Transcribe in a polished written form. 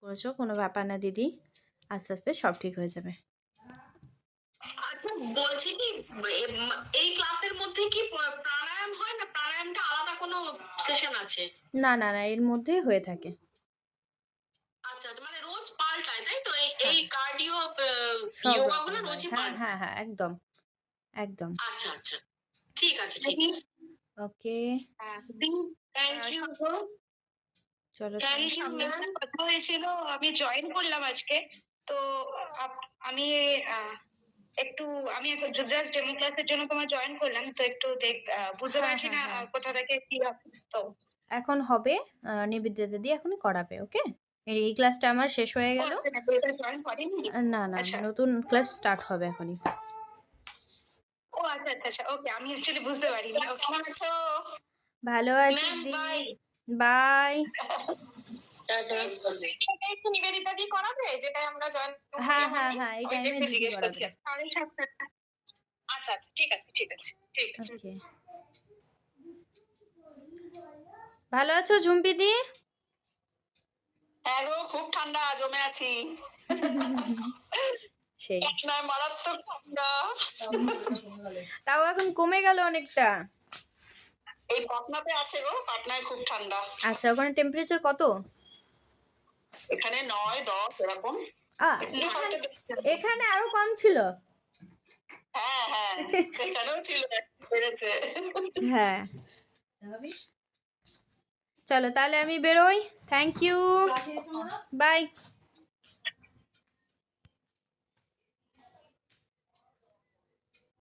করেছো, কোনো ব্যাপার না দিদি, আস্তে আস্তে সব ঠিক হয়ে যাবে। আচ্ছা বলছি কি, এই ক্লাসের মধ্যে কি প্রাণায়াম হয় না? প্রাণায়ামটা আলাদা কোনো সেশন আছে? না না না, এর মধ্যেই হয়ে থাকে। আচ্ছা আচ্ছা, মানে রোজ পাল্টায় তাই তো? এই হ্যাঁ, কার্ডিও সব যোগা রকম গুলো হয়। রোজই হ্যাঁ পাল্টায়? হ্যাঁ হ্যাঁ, একদম একদম। আচ্ছা আচ্ছা, ঠিক আছে ঠিক আছে। Okay, thank you. চলো, thank thank you you. Ma'am. কথা হয়েছিল, আমি জয়েন করলাম আজকে। তো আমি আহ, একটু আমি এখন জাস্ট ডেমো ক্লাসের জন্য তোমার জয়েন করলাম, তো একটু বুঝতে হ্যাঁ পারছি হ্যাঁ না হ্যাঁ, কোথা থেকে কি হবে। তো এখন হবে, নিবেদিতা দিয়ে এখনই করাবে। ওকে, এই ক্লাসটা আমার শেষ হয়ে ও গেল। আচ্ছা, না, তো এটা জয়েন করেনি? না না, আচ্ছা, নতুন ক্লাস স্টার্ট হবে এখনই। ও আচ্ছা আচ্ছা আচ্ছা, ওকে, আমি অ্যাকচুয়ালি বুঝতে পারিনি। কেমন আছো ভালো আছি ম্যাম? দি। বাই। বাই। একটু নিবেদিতা দিয়ে করাবে, যেটাই আমরা জয়েন হ্যাঁ করলাম। হ্যাঁ আমি হ্যাঁ, এই ওইটা টাইমে একটু দিদি জিজ্ঞেস করাবে। করছি। 7:30। আচ্ছা আচ্ছা, ঠিক আছে ঠিক আছে ঠিক আছে। ওকে, ভালো আছো ঝুম্পি দি? হ্যাঁ গো, খুব ঠান্ডা, জমে আছি। সেই, পাটনায় মারাত্মক ঠান্ডা। তাও এখন কমে গেল অনেকটা। এই পাটনাতে আছে গো, পাটনায় খুব ঠান্ডা। আচ্ছা, ওখানে টেম্পারেচার কত? এখানে 9-10 এরকম। এখানে এখানে আরো কম ছিল। হ্যাঁ হ্যাঁ, এখানেও ছিল, একটু বেড়েছে। হ্যাঁ, চলো তাহলে আমি বেরোই। Thank you, by.